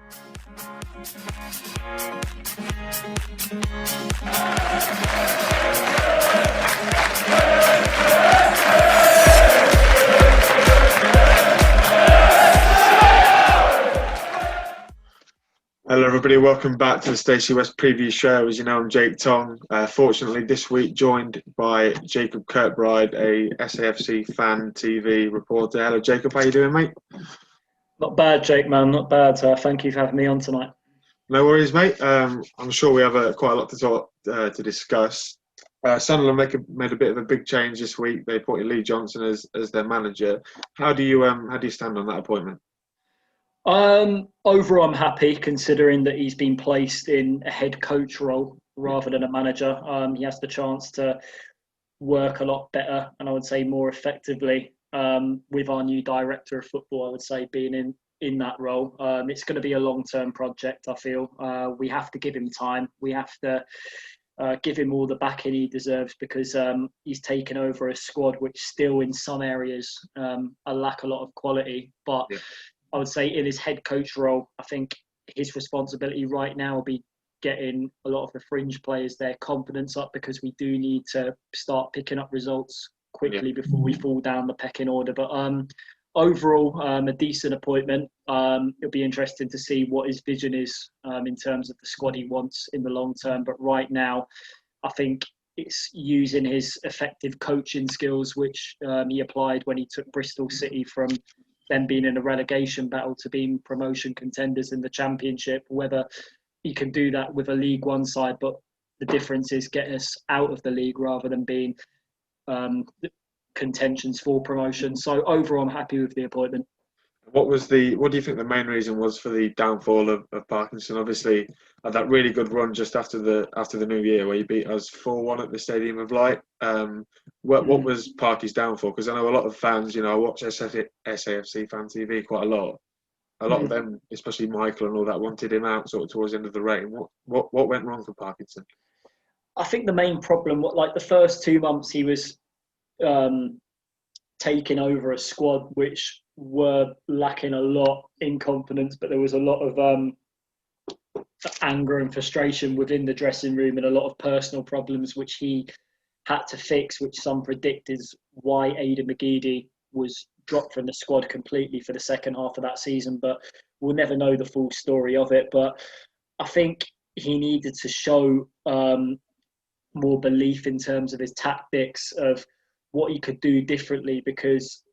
Hello everybody, welcome back to the Stacey West preview show. As you know, I'm Jake Tonge. Fortunately this week joined by Jacob Kirkbride, a SAFC Fan TV reporter. Hello Jacob, how you doing mate? Not bad Jake man, not bad. Thank you for having me on tonight. No worries mate. I'm sure we have quite a lot to discuss. Sunderland made a bit of a big change this week. They appointed Lee Johnson as their manager. How do you stand on that appointment? Overall, I'm happy considering that he's been placed in a head coach role rather than a manager. He has the chance to work a lot better and I would say more effectively with our new director of football, I would say, being in that role. It's going to be a long-term project, I feel. We have to give him time. We have to give him all the backing he deserves because he's taken over a squad which still in some areas lack a lot of quality. But yeah. I would say in his head coach role, I think his responsibility right now will be getting a lot of the fringe players their confidence up because we do need to start picking up results quickly before we fall down the pecking order. But overall, a decent appointment. It'll be interesting to see what his vision is in terms of the squad he wants in the long term. But right now, I think it's using his effective coaching skills, which he applied when he took Bristol City from them being in a relegation battle to being promotion contenders in the Championship, whether he can do that with a League One side, but the difference is getting us out of the league rather than being contentions for promotion. So overall, I'm happy with the appointment. What do you think the main reason was for the downfall of Parkinson? Obviously, had that really good run just after the New Year where he beat us 4-1 at the Stadium of Light. What was Parky's downfall? Because I know a lot of fans, I watch SAFC Fan TV quite a lot. A lot of them, especially Michael and all that, wanted him out sort of towards the end of the reign. What went wrong for Parkinson? I think the main problem, like the first 2 months, he was taking over a squad which were lacking a lot in confidence, but there was a lot of anger and frustration within the dressing room and a lot of personal problems which he had to fix, which some predict is why Aidan McGeady was dropped from the squad completely for the second half of that season. But we'll never know the full story of it. But I think he needed to show more belief in terms of his tactics, of what he could do differently, because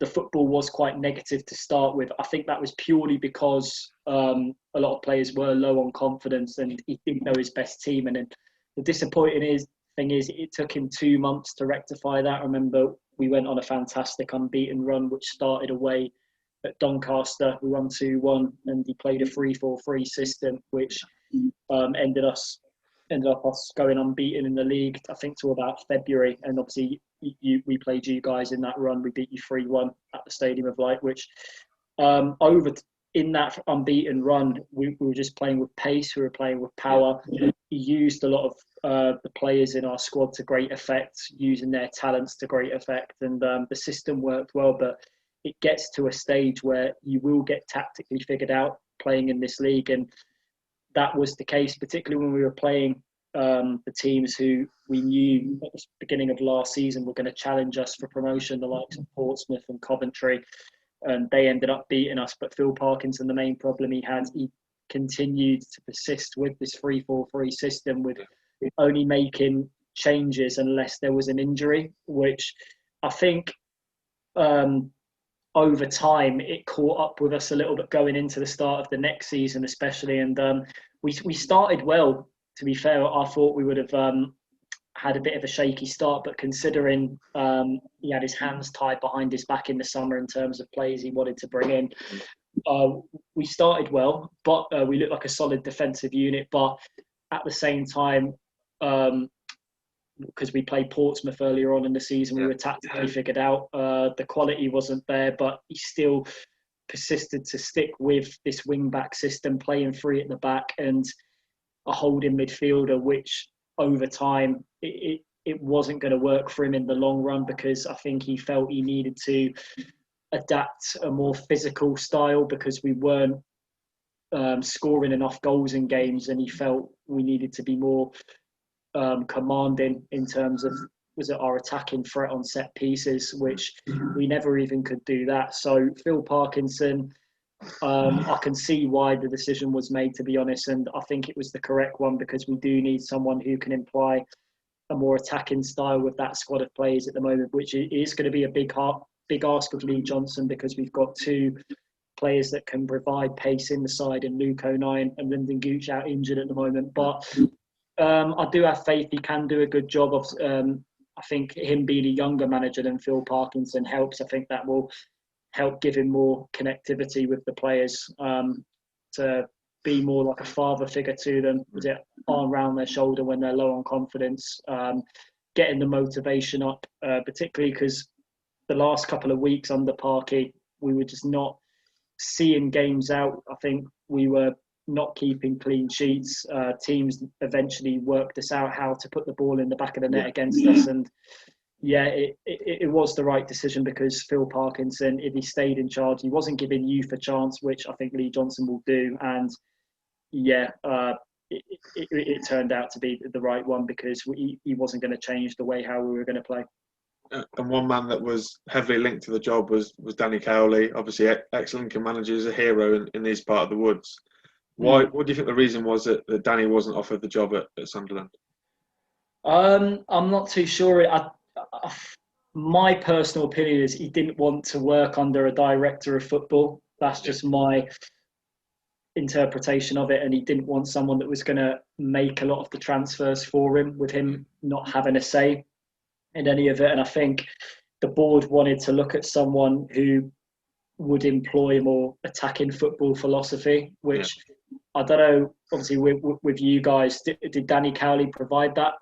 the football was quite negative to start with. I think that was purely because a lot of players were low on confidence and he didn't know his best team. And then the disappointing thing is it took him 2 months to rectify that. I remember we went on a fantastic unbeaten run, which started away at Doncaster. We won 2-1 and he played a 3-4-3 system, which ended up us going unbeaten in the league, I think, till about February. And obviously we played you guys in that run. We beat you 3-1 at the Stadium of Light, which in that unbeaten run, we were just playing with pace. We were playing with power. He used a lot of the players in our squad to great effect, using their talents to great effect. And the system worked well, but it gets to a stage where you will get tactically figured out playing in this league. And that was the case, particularly when we were playing the teams who we knew at the beginning of last season were going to challenge us for promotion, the likes of Portsmouth and Coventry, and they ended up beating us. But Phil Parkinson, the main problem he continued to persist with this 3-4-3 system, with only making changes unless there was an injury, which I think over time it caught up with us a little bit going into the start of the next season especially. And we started well. To be fair, I thought we would have had a bit of a shaky start, but considering he had his hands tied behind his back in the summer in terms of players he wanted to bring in, we started well, but we looked like a solid defensive unit. But at the same time, because we played Portsmouth earlier on in the season, we were tactically figured out. The quality wasn't there, but he still persisted to stick with this wing-back system, playing three at the back and a holding midfielder, which over time it wasn't going to work for him in the long run, because I think he felt he needed to adapt a more physical style, because we weren't scoring enough goals in games, and he felt we needed to be more commanding in terms of our attacking threat on set pieces, which we never even could do that. So Phil Parkinson, I can see why the decision was made, to be honest, and I think it was the correct one, because we do need someone who can imply a more attacking style with that squad of players at the moment, which is going to be a big ask of Lee Johnson, because we've got two players that can provide pace in the side, and Luke O'Nien and Lyndon Gooch out injured at the moment. But I do have faith he can do a good job of. I think him being a younger manager than Phil Parkinson helps. I think that will help give him more connectivity with the players, to be more like a father figure to them, with it arm around their shoulder when they're low on confidence, getting the motivation up, particularly because the last couple of weeks under Parky, we were just not seeing games out. I think we were not keeping clean sheets. Teams eventually worked us out how to put the ball in the back of the net against us. And yeah, it was the right decision, because Phil Parkinson, if he stayed in charge, he wasn't giving youth a chance, which I think Lee Johnson will do. And yeah, it turned out to be the right one, because he wasn't going to change the way how we were going to play. And one man that was heavily linked to the job was Danny Cowley. Obviously, ex-Lincoln manager, is a hero in this part of the woods. What do you think the reason was that Danny wasn't offered the job at Sunderland? I'm not too sure. My personal opinion is he didn't want to work under a director of football. That's just my interpretation of it, and he didn't want someone that was going to make a lot of the transfers for him, with him not having a say in any of it. And I think the board wanted to look at someone who would employ a more attacking football philosophy, which I don't know, obviously with you guys, did Danny Cowley provide that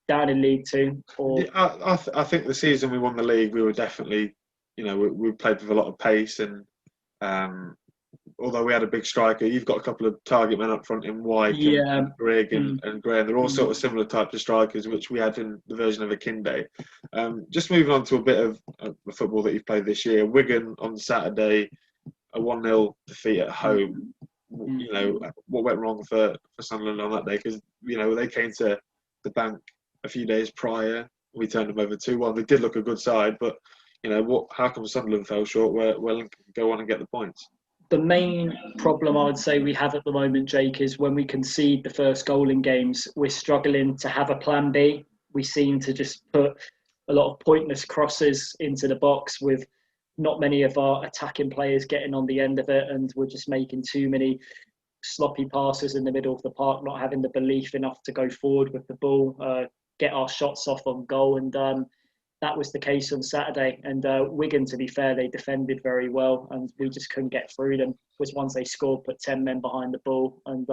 down in League Two? Or? Yeah, I think the season we won the league, we were definitely, we played with a lot of pace, and although we had a big striker, you've got a couple of target men up front in White and Grigg and Gray, and they're all sort of similar types of strikers, which we had in the version of Akinde. Just moving on to a bit of the football that you've played this year, Wigan on Saturday, a 1-0 defeat at home. What went wrong for Sunderland on that day? Because they came to the bank a few days prior, we turned them over 2-1. They did look a good side, but how come Sunderland fell short where Lincoln could go on and get the points? The main problem I would say we have at the moment, Jake, is when we concede the first goal in games, we're struggling to have a plan B. We seem to just put a lot of pointless crosses into the box, with not many of our attacking players getting on the end of it, and we're just making too many sloppy passes in the middle of the park, not having the belief enough to go forward with the ball, get our shots off on goal. And that was the case on Saturday. And Wigan, to be fair, they defended very well, and we just couldn't get through them. Was once they scored, put 10 men behind the ball, and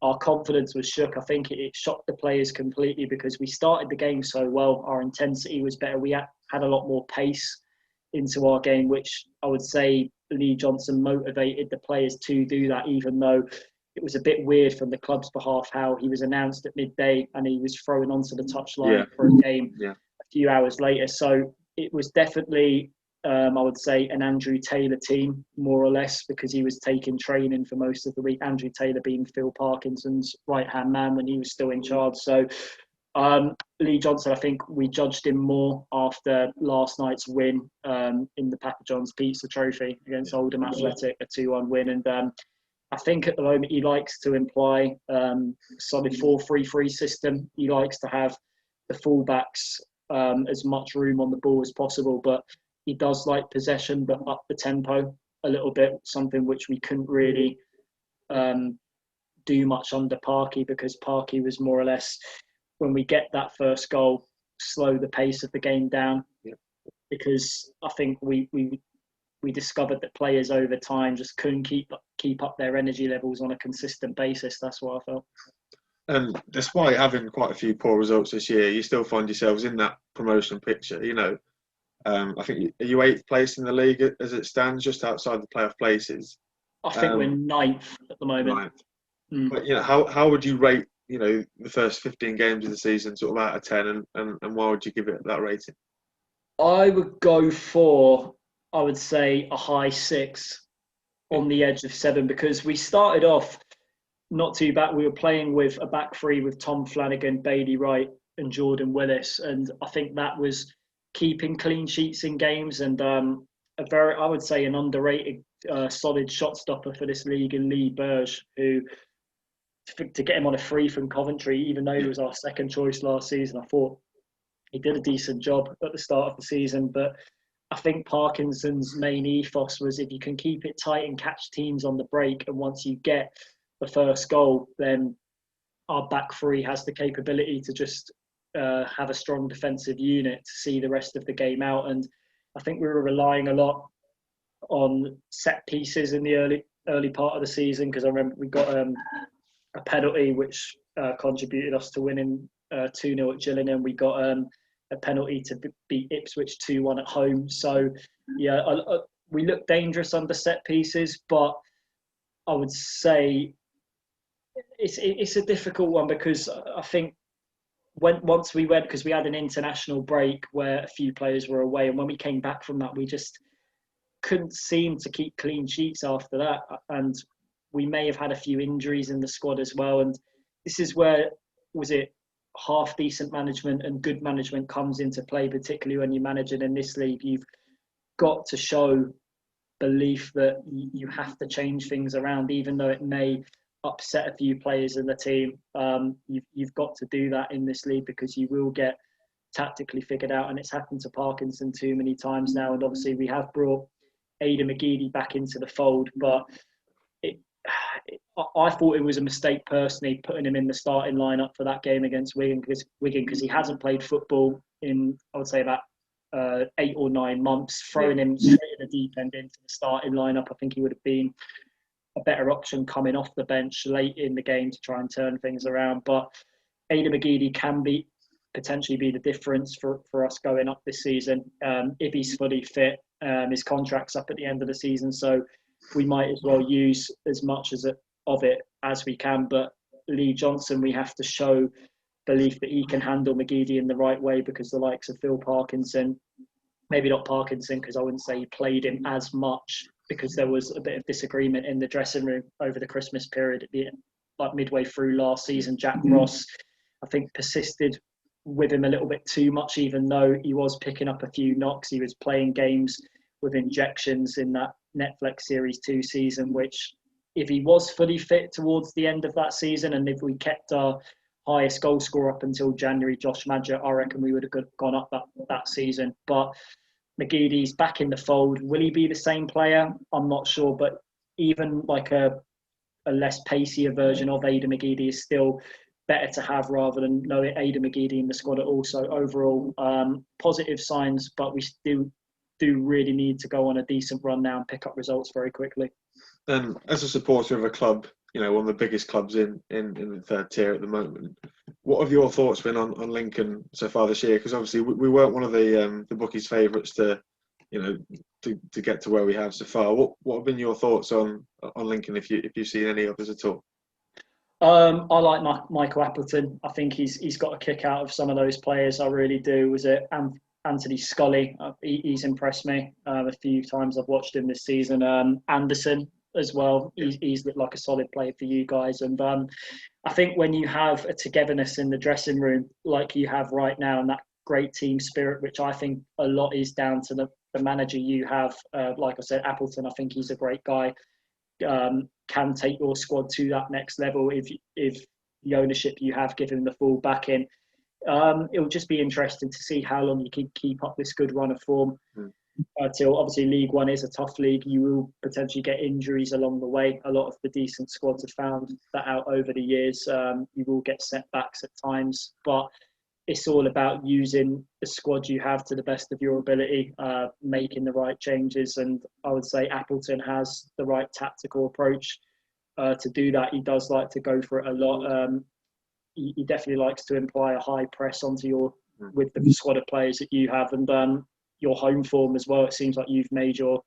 our confidence was shook. I think it shocked the players completely, because we started the game so well. Our intensity was better. We had a lot more pace into our game, which I would say Lee Johnson motivated the players to do that, even though it was a bit weird from the club's behalf how he was announced at midday and he was thrown onto the touchline for a game a few hours later. So it was definitely, I would say, an Andrew Taylor team, more or less, because he was taking training for most of the week. Andrew Taylor being Phil Parkinson's right-hand man when he was still in charge. So Lee Johnson, I think we judged him more after last night's win in the Papa John's Pizza Trophy against Oldham Athletic, a 2-1 win. And I think at the moment he likes to imply a solid 4-3-3 system. He likes to have the fullbacks as much room on the ball as possible, but he does like possession, but up the tempo a little bit, something which we couldn't really do much under Parky, because Parky was more or less, when we get that first goal, slow the pace of the game down, because I think we discovered that players over time just couldn't keep up their energy levels on a consistent basis. That's what I felt. And despite having quite a few poor results this year, you still find yourselves in that promotion picture. I think, are you 8th place in the league as it stands, just outside the playoff places? I think we're 9th at the moment. But how would you rate the first 15 games of the season, sort of out of 10, and why would you give it that rating? I would go for, I would say, a high 6. on the edge of 7, because we started off not too bad. We were playing with a back three with Tom Flanagan, Bailey Wright and Jordan Willis, and I think that was keeping clean sheets in games, and I would say an underrated solid shot stopper for this league in Lee Burge, who to get him on a free from Coventry, even though he was our second choice last season, I thought he did a decent job at the start of the season. But I think Parkinson's main ethos was if you can keep it tight and catch teams on the break, and once you get the first goal, then our back three has the capability to just have a strong defensive unit to see the rest of the game out. And I think we were relying a lot on set pieces in the early part of the season, because I remember we got a penalty which contributed us to winning 2-0 at Gillingham. We got a penalty to beat Ipswich 2-1 at home. So yeah, we looked dangerous under set pieces, but I would say it's a difficult one, because I think once we went, because we had an international break where a few players were away, and when we came back from that, we just couldn't seem to keep clean sheets after that, and we may have had a few injuries in the squad as well. And this is where, was it half decent management and good management comes into play, particularly when you're managing in this league. You've got to show belief that you have to change things around, even though it may upset a few players in the team. You've got to do that in this league, because you will get tactically figured out, and it's happened to Parkinson too many times now. And obviously we have brought Aidan McGeady back into the fold, but I thought it was a mistake personally putting him in the starting lineup for that game against Wigan, because he hasn't played football in, I would say, about 8 or 9 months. Throwing him straight in the deep end into the starting lineup, I think he would have been a better option coming off the bench late in the game to try and turn things around. But Aidan McGeady can potentially be the difference for us going up this season. If he's fully fit, his contract's up at the end of the season, so we might as well use as much of it as we can. But Lee Johnson, we have to show belief that he can handle McGeady in the right way, because the likes of Phil Parkinson, maybe not Parkinson, because I wouldn't say he played him as much, because there was a bit of disagreement in the dressing room over the Christmas period like midway through last season. Jack Ross, I think, persisted with him a little bit too much, even though he was picking up a few knocks. He was playing games with injections in that Netflix Series 2 season, which if he was fully fit towards the end of that season, and if we kept our highest goal scorer up until January, Josh Madger, I reckon we would have gone up that season. But McGeady's back in the fold. Will he be the same player? I'm not sure, but even like a less pacier version of Aidan McGeady is still better to have, rather than no Aidan McGeady in the squad at all. So overall, positive signs, but we still do really need to go on a decent run now and pick up results very quickly. And as a supporter of a club, one of the biggest clubs in the third tier at the moment, what have your thoughts been on Lincoln so far this year? Because obviously we weren't one of the bookies' favourites to get to where we have so far. What have been your thoughts on Lincoln, if you've seen any others at all? I like Michael Appleton. I think he's got a kick out of some of those players. I really do. Was it Anthony Scully? He's impressed me a few times I've watched him this season. Anderson as well. He's looked like a solid player for you guys. And I think when you have a togetherness in the dressing room like you have right now, and that great team spirit, which I think a lot is down to the manager you have. Like I said, Appleton, I think he's a great guy. Can take your squad to that next level if the ownership you have given him the full backing. It will just be interesting to see how long you can keep up this good run of form. Till obviously League One is a tough league. You will potentially get injuries along the way. A lot of the decent squads have found that out over the years. You will get setbacks at times, but it's all about using the squad you have to the best of your ability, making the right changes. And I would say Appleton has the right tactical approach to do that. He does like to go for it a lot. He definitely likes to imply a high press with the squad of players that you have, and your home form as well. It seems like you've made your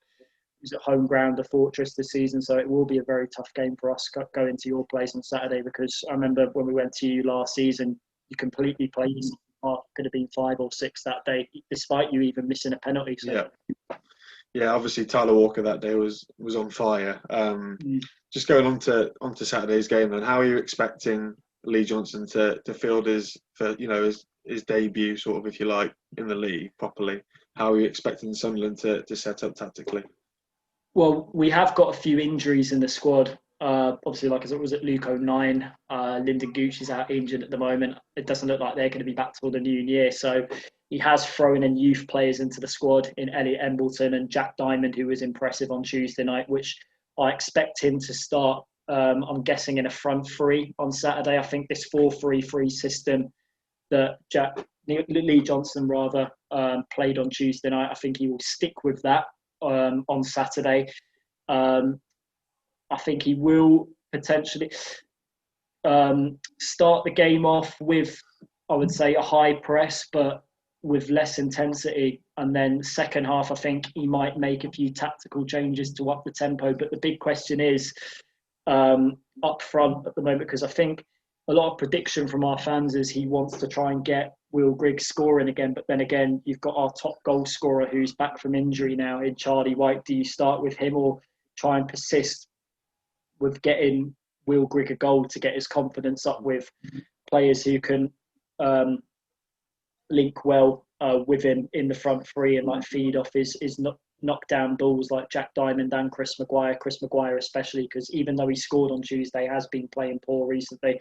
home ground a fortress this season, so it will be a very tough game for us going to your place on Saturday, because I remember when we went to you last season, you completely played yourself apart. Could have been 5 or 6 that day, despite you even missing a penalty. So. Yeah, obviously Tyler Walker that day was on fire. Just going on to Saturday's game, then, how are you expecting Lee Johnson to field his debut, sort of, if you like, in the league properly? How are you expecting Sunderland to set up tactically? Well, we have got a few injuries in the squad. Obviously, like as it was at Luke O'Nien, Lyndon Gooch is out injured at the moment. It doesn't look like they're going to be back till the new year. So he has thrown in youth players into the squad in Elliot Embleton and Jack Diamond, who was impressive on Tuesday night, which I expect him to start. I'm guessing in a front three on Saturday. I think this 4-3-3 system that Lee Johnson played on Tuesday night, I think he will stick with that on Saturday. I think he will potentially start the game off with, I would say, a high press, but with less intensity. And then second half, I think he might make a few tactical changes to up the tempo. But the big question is up front at the moment, because I think a lot of prediction from our fans is he wants to try and get Will Grigg scoring again. But then again, you've got our top goal scorer who's back from injury now in Charlie White. Do you start with him or try and persist with getting Will Grigg a goal to get his confidence up with players who can link well with him in the front three and like feed off his knockdown balls like Jack Diamond and Chris Maguire especially, because even though he scored on Tuesday, has been playing poor recently.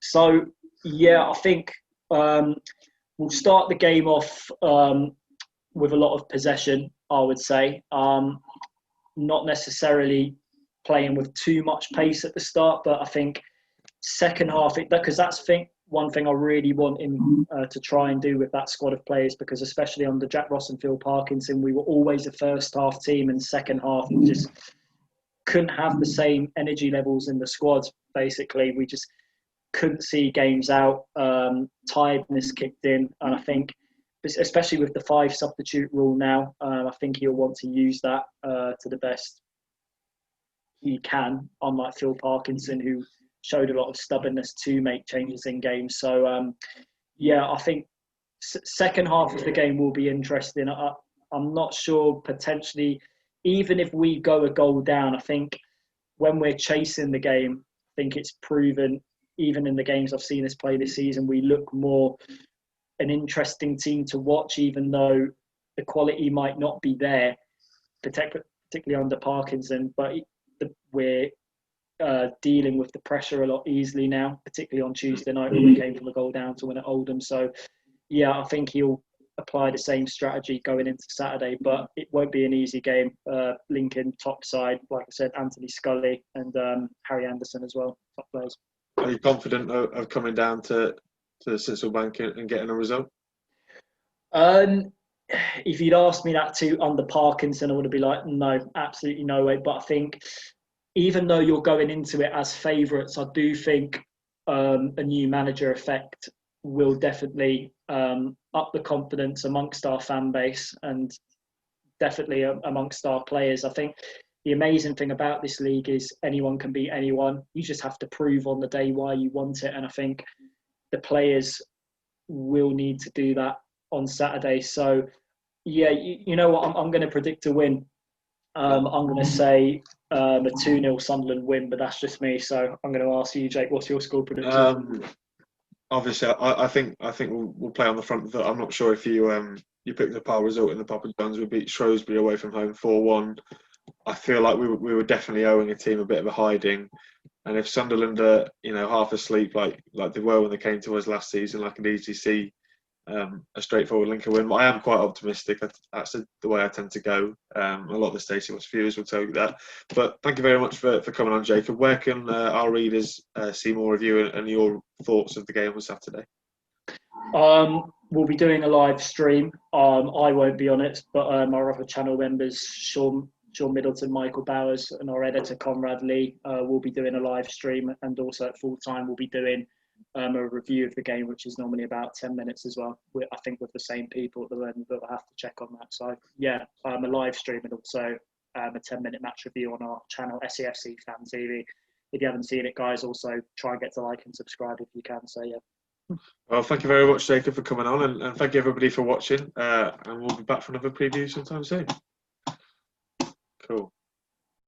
So yeah, I think we'll start the game off with a lot of possession, I would say. Not necessarily playing with too much pace at the start, but I think second half, because that's one thing I really want him to try and do with that squad of players, because especially under Jack Ross and Phil Parkinson, we were always a first half team, and second half we just couldn't have the same energy levels in the squad. Basically, we just couldn't see games out. Tiredness kicked in, and I think, especially with the 5 substitute rule now, I think he'll want to use that to the best he can, unlike Phil Parkinson, who showed a lot of stubbornness to make changes in games. So, yeah, I think second half of the game will be interesting. I'm not sure, potentially, even if we go a goal down, I think when we're chasing the game, I think it's proven, even in the games I've seen us play this season, we look more an interesting team to watch, even though the quality might not be there, particularly under Parkinson. But we're dealing with the pressure a lot easily now, particularly on Tuesday night when we came from a goal down to win at Oldham. So, yeah, I think he'll apply the same strategy going into Saturday, but it won't be an easy game. Lincoln top side, like I said, Anthony Scully and Harry Anderson as well, top players. Are you confident of coming down to the Sincil Bank and getting a result? If you'd asked me that under Parkinson, I would have been like, no, absolutely no way. But I think even though you're going into it as favourites, I do think a new manager effect will definitely up the confidence amongst our fan base and definitely amongst our players. I think the amazing thing about this league is anyone can beat anyone. You just have to prove on the day why you want it. And I think the players will need to do that on Saturday. So, yeah, you know what? I'm going to predict a win. I'm going to say a 2-0 Sunderland win, but that's just me. So I'm going to ask you, Jake, what's your score prediction? Obviously, I think we'll play on the front foot. I'm not sure if you picked up our result in the Papa John's. We beat Shrewsbury away from home 4-1. I feel like we were definitely owing a team a bit of a hiding. And if Sunderland are half asleep like they were when they came to us last season, I could easily see a straightforward Lincoln win. But I am quite optimistic. That's the way I tend to go. A lot of the Stacey West viewers will tell you that. But thank you very much for coming on, Jacob. Where can our readers see more of you and your thoughts of the game on Saturday? We'll be doing a live stream. I won't be on it, but our other channel members, Sean Middleton, Michael Bowers, and our editor Conrad Lee will be doing a live stream, and also at full time we'll be doing a review of the game, which is normally about 10 minutes as well. I think with the same people at the end, but we'll have to check on that. So yeah, a live stream and also a 10-minute match review on our channel, SAFC Fan TV. If you haven't seen it, guys, also try and get to like and subscribe if you can. So yeah. Well, thank you very much, Jacob, for coming on, and thank you everybody for watching. And we'll be back for another preview sometime soon. Cool.